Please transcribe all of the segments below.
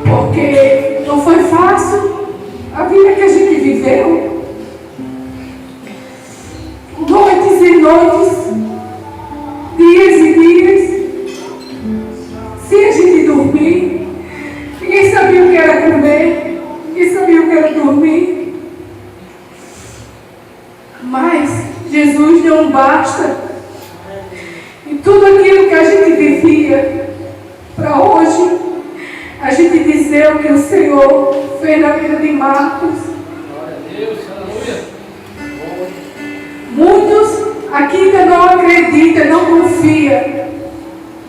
porque não foi fácil a vida que a gente viveu. Noites e noites, dias e dias, sem a gente dormir. Ninguém sabia o que era comer, ninguém sabia o que era dormir. Mas Jesus deu um basta em tudo aquilo que a gente vivia, para hoje a gente dizer o que o Senhor fez na vida de Marcos. Glória a Deus, aleluia. Muitos aqui ainda não acreditam, não confiam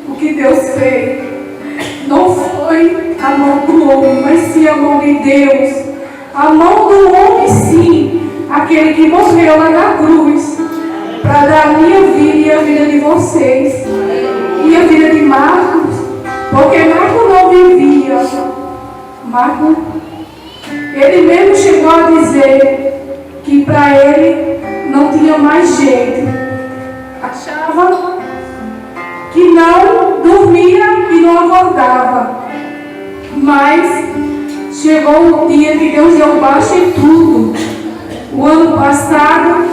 o que Deus fez. Não foi a mão do homem, mas sim a mão de Deus. A mão do homem, sim, aquele que morreu lá na cruz, para dar a minha vida e a vida de vocês, e a vida de Marcos, porque Marcos não vivia. Marcos, ele mesmo chegou a dizer que para ele não tinha mais jeito. Achava que não dormia e não acordava. Mas chegou o dia que Deus deu baixa em tudo. O ano passado,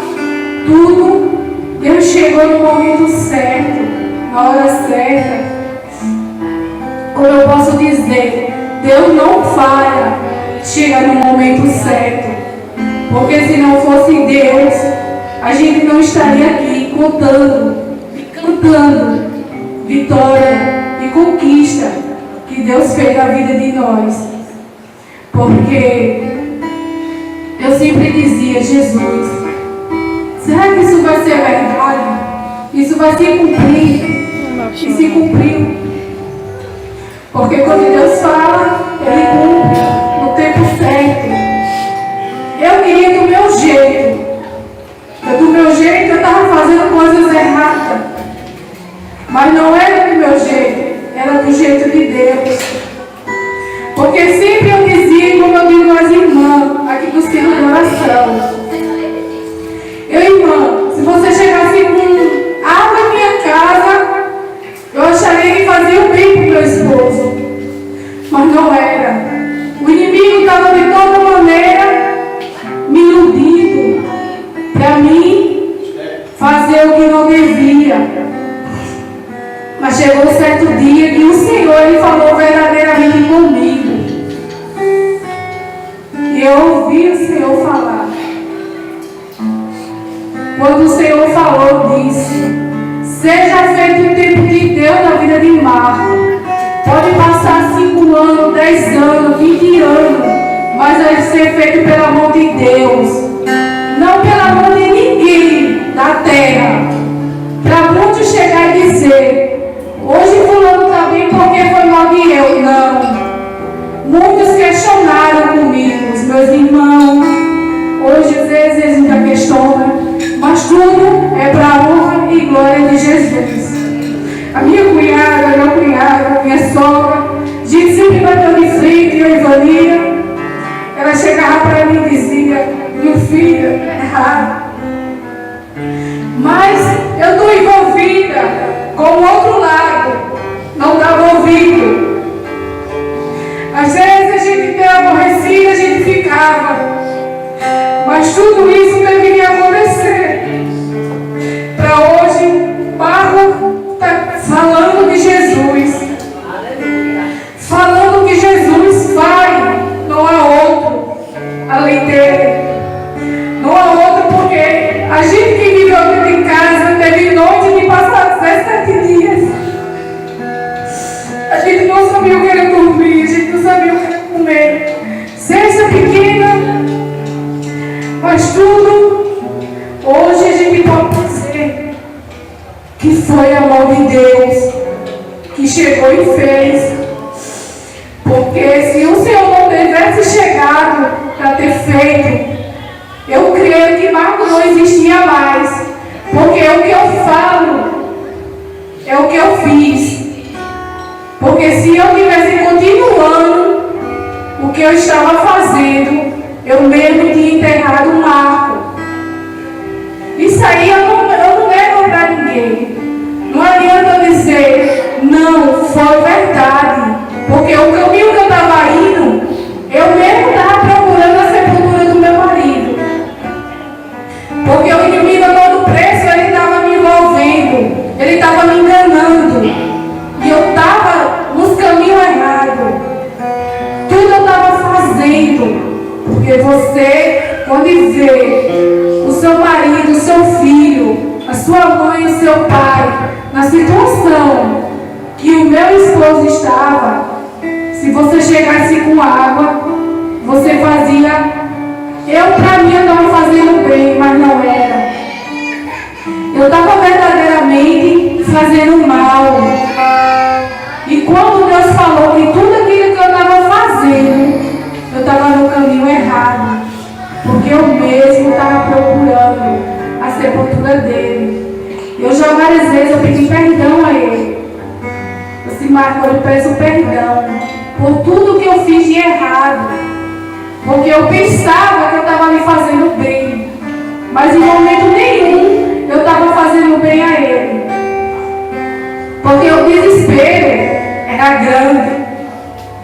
tudo, Deus chegou no momento certo, na hora certa. Como eu posso dizer, Deus não falha, chega no momento certo. Porque se não fosse Deus, a gente não estaria aqui cantando vitória e conquista que Deus fez na vida de nós. Porque eu sempre dizia, Jesus, será que isso vai ser verdade? Isso vai se cumprir? E se cumpriu. Porque quando Deus fala, Ele cumpre no tempo certo. Eu queria do meu jeito. Do meu jeito eu estava fazendo coisas erradas. Mas não era do meu jeito, era do jeito de Deus. Porque sempre eu dizia, como eu digo às irmãs, aqui do círculo de oração. Irmã, se você chegasse com água em minha casa, eu acharia que fazia bem para o meu esposo. Mas não era. O inimigo estava de toda maneira me iludindo para mim fazer o que não devia. Mas chegou um certo dia que o Senhor Ele falou verdadeiramente comigo. E eu ouvi o Senhor falar. Quando o Senhor falou, disse: seja feito o tempo de Deus na vida de Marcos. Pode passar 5 anos, 10 anos, 20 anos, mas vai ser feito pela mão de Deus, não pela mão de ninguém da terra. Para muitos chegar e dizer: hoje fulano está bem porque foi mal de eu. Não. Muitos questionaram comigo, os meus irmãos. Hoje às vezes eles ainda questionam, mas tudo é para a honra e glória de Jesus. A minha cunhada, meu cunhado, minha sogra, a gente sempre bateu de frente, eu e Vania. Ela chegava para mim e dizia: meu filho, é errado. Mas eu estou envolvida com o outro lado, não estava ouvindo. Às vezes a gente tem aborrecida, a gente ficava. Mas tudo isso teve que acontecer. Para hoje, Marcos está falando de Jesus. Falando que Jesus faz, não há outro além dele. Não há outro porque a gente que viveu dentro de casa teve noite de passar 17 dias. A gente não sabia o que era dormir, a gente não sabia o que era comer. Cesta pequena, mas tudo, hoje a gente pode dizer que foi a mão de Deus que chegou e fez. Porque se o Senhor não tivesse chegado para ter feito, eu creio que Marcos não existia mais. Porque o que eu falo é o que eu fiz. Porque se eu tivesse continuando o que eu estava fazendo, eu mesmo tinha enterrado o Marco. Isso aí eu não nego para ninguém. Não adianta eu dizer, não, foi verdade. Porque o caminho que eu estava Porque você, quando vê o seu marido, o seu filho, a sua mãe, o seu pai, na situação que o meu esposo estava, se você chegasse com água, você fazia. Para mim, eu estava fazendo bem, mas não era. Eu estava verdadeiramente fazendo mal. E quando Deus falou que tudo aquilo que eu estava fazendo, eu estava no caminho errado. Porque eu mesmo estava procurando a sepultura dele. Eu já várias vezes eu pedi perdão a ele. Eu disse, Marco, eu peço perdão por tudo que eu fiz de errado. Porque eu pensava que eu estava lhe fazendo bem. Mas em momento nenhum eu estava fazendo bem a ele. Porque o desespero era grande.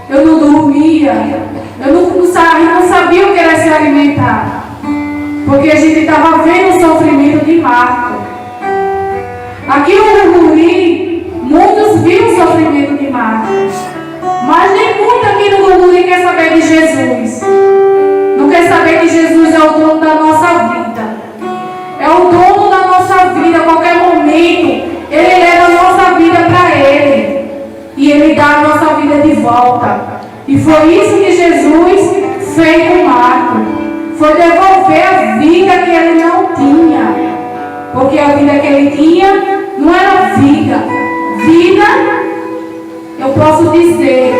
Eu não dormia. Eu não sabia o que era se alimentar. Porque a gente estava vendo o sofrimento de Marco. Aqui no Gurguri, muitos viram o sofrimento de Marco. Mas nem muito aqui no Gurguri quer saber de Jesus. Não quer saber que Jesus é o dono da nossa vida. É o dono da nossa vida. A qualquer momento, Ele leva a nossa vida para Ele. E Ele dá a nossa vida de volta. E foi isso que Jesus fez com Marco. Foi devolver a vida que ele não tinha. Porque a vida que ele tinha não era vida. Vida, eu posso dizer,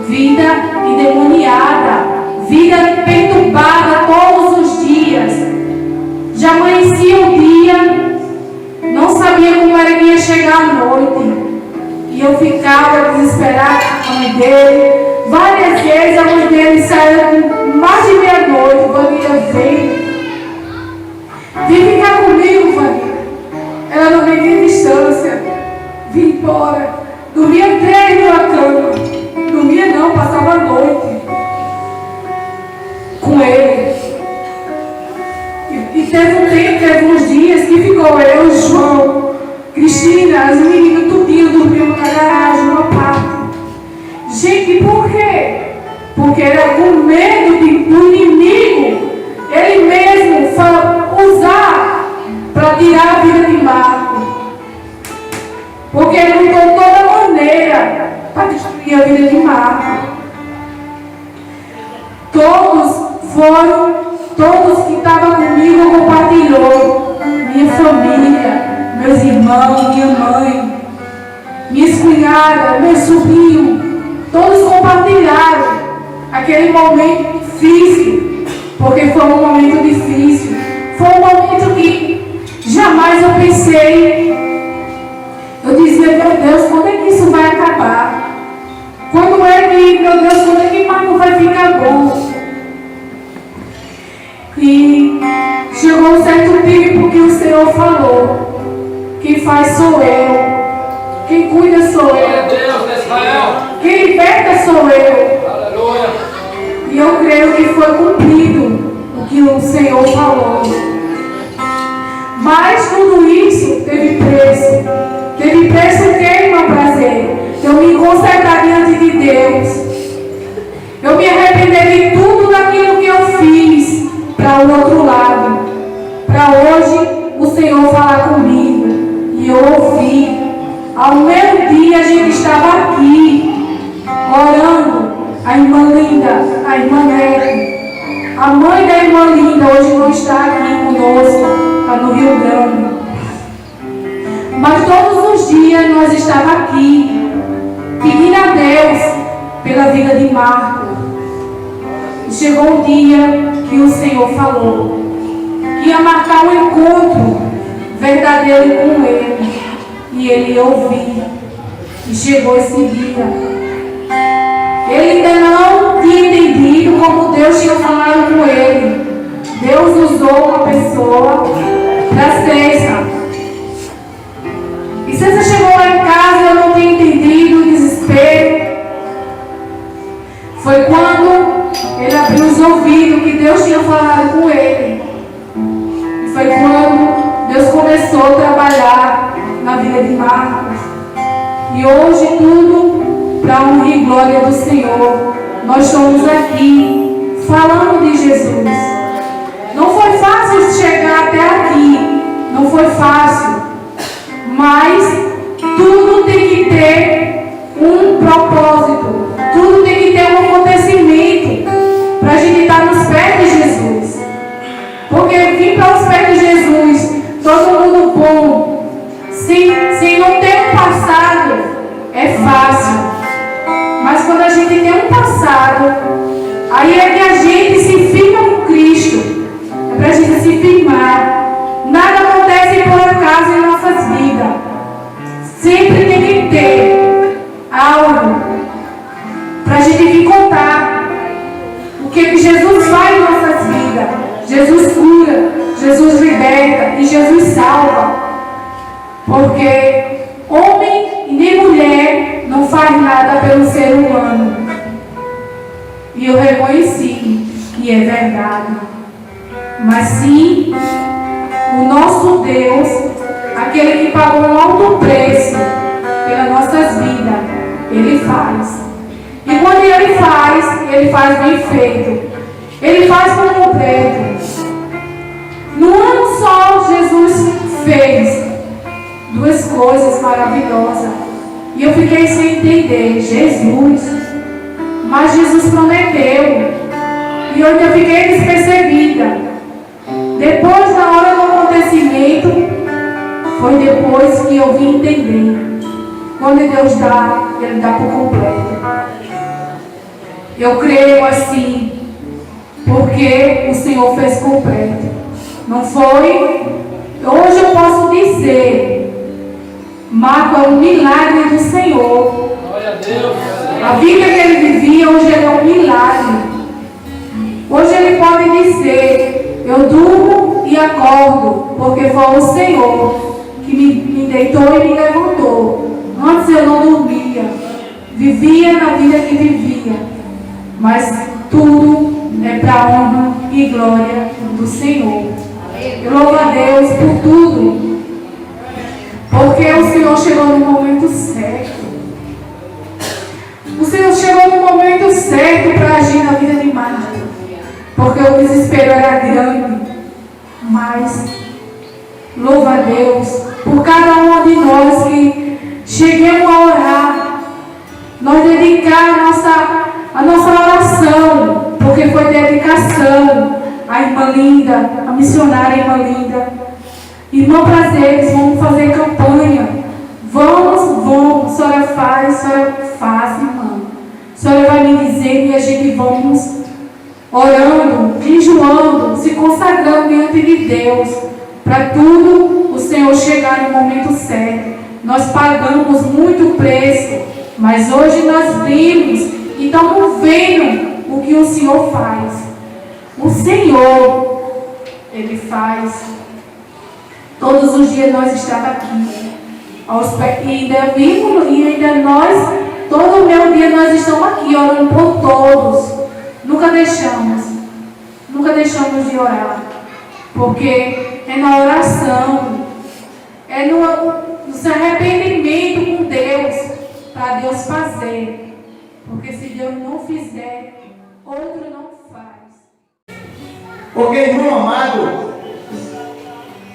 vida endemoniada. Vida perturbada todos os dias. Já amanhecia o dia, não sabia como era que ia chegar a noite. E eu ficava desesperada com a mãe dele. Várias vezes a mãe dele saiu com mais de meia-noite. Vanilla veio. Vim ficar comigo, Vanilla. Ela não veio de distância. Vim embora. Dormia 3 numa cama. Dormia não, passava a noite com ele. E teve uns dias que ficou eu, João, Cristina, as meninas tudinho dormiam na garagem, numa parte. Gente, por quê? Porque era com medo do inimigo, ele mesmo usar para tirar a vida de Marco. Porque ele usou toda maneira para destruir a vida de Marco. Todos que estavam comigo compartilhou. Minha família, meus irmãos, minha mãe, minhas cunhadas, meu sobrinho, todos compartilharam aquele momento difícil, porque foi um momento difícil. Foi um momento que jamais eu pensei. Eu dizia, meu Deus, quando é que isso vai acabar? Quando é que, meu Deus, quando é que Marco vai ficar bom? E chegou um certo tempo que o Senhor falou: quem faz sou eu, quem cuida sou eu, quem liberta sou eu. Aleluia. E eu creio que foi cumprido o que o Senhor falou. Mas tudo isso teve preço. Teve preço o quê, meu prazer? Eu me consertar diante de Deus. Eu me arrepender de tudo daquilo que eu fiz para o outro lado. Para hoje o Senhor falar comigo. E eu ouvi. Ao meio-dia a gente estava aqui, orando. A irmã Linda, a irmã Nery, a mãe da irmã Linda hoje não está aqui conosco, está no Rio Grande. Mas todos os dias nós estávamos aqui, pedindo a Deus pela vida de Marco. E chegou o dia que o Senhor falou que ia marcar um encontro verdadeiro com ele. E ele ouviu. E chegou esse dia. Ele ainda não tinha entendido como Deus tinha falado com ele. Deus usou uma pessoa para César. E César chegou lá em casa e eu não tinha entendido o desespero. Foi quando ele abriu os ouvidos que Deus tinha falado com ele. E foi quando Deus começou a trabalhar na vida de Marcos. E hoje tudo para a honra e glória do Senhor. Nós estamos aqui falando de Jesus. Não foi fácil chegar até aqui, não foi fácil, mas tudo tem que ter um propósito, tudo tem que ter um acontecimento para a gente estar nos pés de Jesus. Porque vir para os pés de Jesus, todo mundo bom, sem não ter um passado, é fácil. Mas quando a gente tem um passado, aí é que a gente se firma com Cristo. É para a gente se firmar. Nada acontece por acaso em nossas vidas. Sempre tem que ter algo para a gente vir contar o que Jesus faz em nossas vidas. Jesus cura, Jesus liberta e Jesus salva. Porque homem e nem mulher não faz nada pelo ser humano. E eu reconheci que é verdade. Mas sim, o nosso Deus, aquele que pagou um alto preço pelas nossas vidas, Ele faz. E quando Ele faz bem feito. Ele faz por completo. No ano só, Jesus fez duas coisas maravilhosas. E eu fiquei sem entender. Mas Jesus prometeu. E eu ainda fiquei despercebida. Depois, na hora do acontecimento, foi depois que eu vim entender. Quando Deus dá, Ele dá por completo. Eu creio assim, porque o Senhor fez completo. Não foi? Hoje eu posso dizer, Marco é um milagre do Senhor. Glória a Deus. A vida que ele vivia, hoje ele é um milagre. Hoje ele pode dizer, eu durmo e acordo, porque foi o Senhor que me deitou e me levantou. Antes eu não dormia, vivia na vida que vivia, mas tudo é para a honra e glória do Senhor. Eu louvo a Deus por tudo, porque o Senhor chegou no momento certo. O Senhor chegou no momento certo para agir na vida de Marta, porque o desespero era grande, mas louvo a Deus por cada uma de nós que cheguemos a orar, nós dedicar a nossa oração, porque foi dedicação à irmã Linda, a missionária irmã Linda. Irmão Prazeres, vamos fazer campanha. Vamos, a senhora faz, irmã. A senhora vai me dizer e a gente vamos orando, jejuando, se consagrando diante de Deus, para tudo o Senhor chegar no momento certo. Nós pagamos muito preço, mas hoje nós vimos e estamos vendo o que o Senhor faz. O Senhor, Ele faz. Todos os dias nós estamos aqui. E ainda nós, todo o meu dia nós estamos aqui orando por todos. Nunca deixamos de orar. Porque é na oração, é no arrependimento com Deus, para Deus fazer. Porque se Deus não fizer, outro não faz. Porque, irmão amado,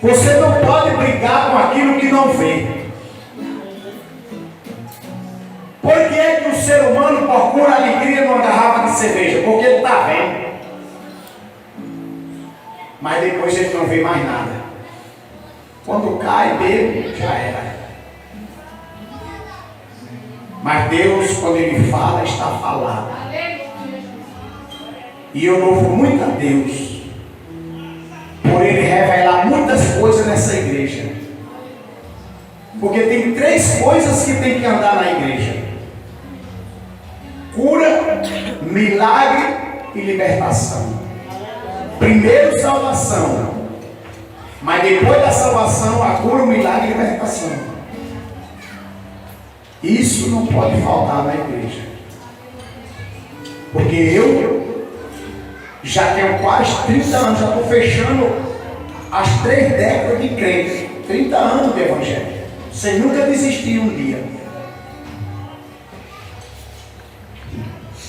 você não pode brigar com aquilo que não vê. Por que é que o ser humano procura alegria numa garrafa de cerveja? Porque ele está vendo. Mas depois ele não vê mais nada. Quando cai, bebe, já era. Mas Deus, quando Ele fala, está falado. E eu louvo muito a Deus por Ele revelar muitas coisas nessa igreja. Porque tem 3 coisas que tem que andar na igreja: cura, milagre e libertação. Primeiro, salvação. Mas depois da salvação, a cura, o milagre e a libertação. Isso não pode faltar na igreja. Porque eu já tenho quase 30 anos, já estou fechando as 3 décadas de crente. 30 anos de evangelho. Sem nunca desistir um dia.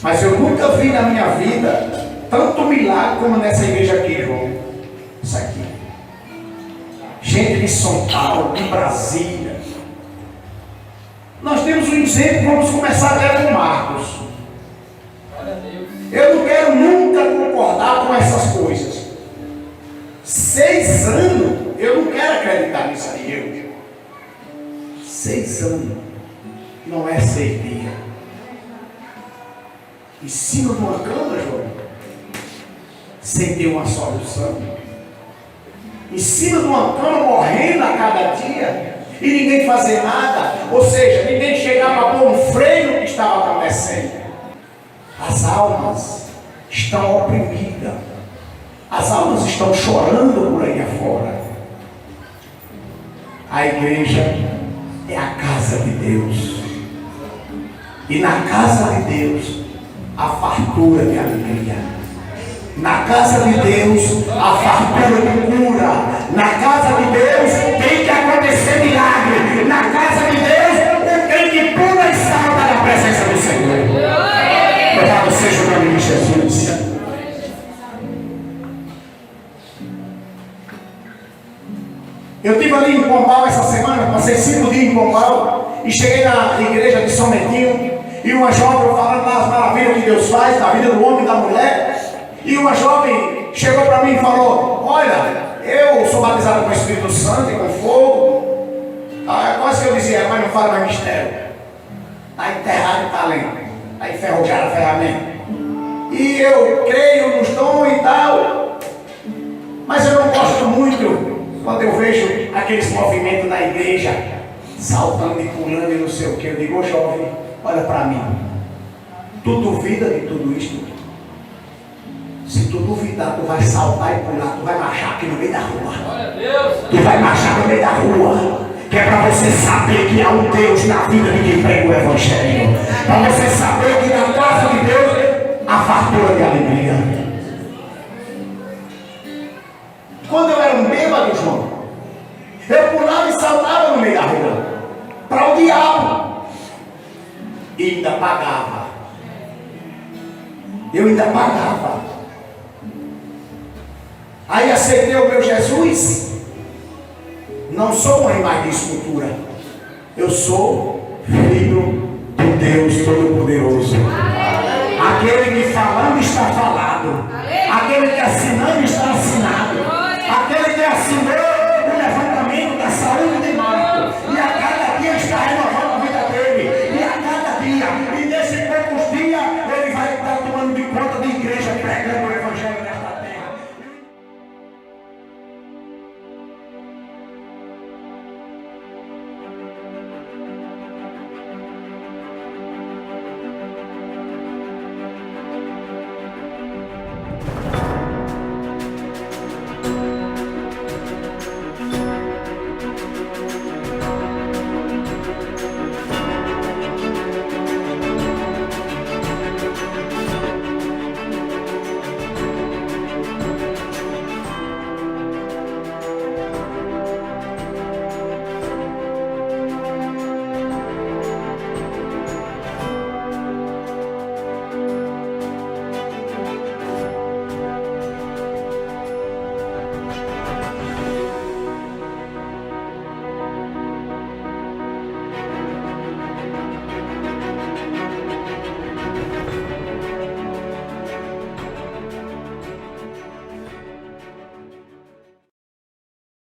Mas eu nunca vi na minha vida tanto milagre como nessa igreja aqui, João. Isso aqui. Gente de São Paulo, de Brasília. Nós temos um exemplo, vamos começar até com Marcos. Eu não quero nunca concordar com essas coisas. 6 anos, eu não quero acreditar nisso aí. 6 anos, não é 6 dias. Em cima de uma cama, João, sem ter uma solução. Em cima de uma cama, morrendo a cada dia, e ninguém fazer nada. Ou seja, ninguém chegar para pôr um freio no que estava acontecendo. As almas estão oprimidas. As almas estão chorando por aí afora. A igreja é a casa de Deus. E na casa de Deus, a fartura de alegria. Na casa de Deus, a fartura de cura. Na casa de Deus, tem que acontecer milagre. Na casa de Deus, tem que pula e salta na presença do Senhor. Louvado seja o nome de Jesus. Eu estive ali em Pombal essa semana, passei 5 dias em Pombal e cheguei na igreja de São Bentinho e uma jovem falando lá as maravilhas que Deus faz na vida do homem e da mulher. E uma jovem chegou para mim e falou: olha, eu sou batizado com o Espírito Santo e com fogo. Quase que eu dizia, mas não fala mais mistério. Está enterrado em talento, está enferrujado a ferramenta. E eu creio nos dons e tal, mas eu não gosto muito quando eu vejo aqueles movimentos na igreja, saltando e pulando e não sei o que. Eu digo: ô jovem, olha para mim, tu duvida de tudo isto? Se tu duvidar, tu vai saltar e pular, tu vai marchar aqui no meio da rua. Tu vai marchar no meio da rua, que é para você saber que há um Deus na vida de quem prega o Evangelho. Para você saber que na casa de Deus há fartura de alegria. Quando eu era um bêbado, João, eu pulava e saltava no meio da rua para o diabo e ainda pagava. Eu ainda pagava. Aí aceitei o meu Jesus. Não sou uma imagem de escultura. Eu sou filho do Deus Todo-Poderoso. Aquele que falando está falado. Aquele que assinando está assinado. Aquele que assinou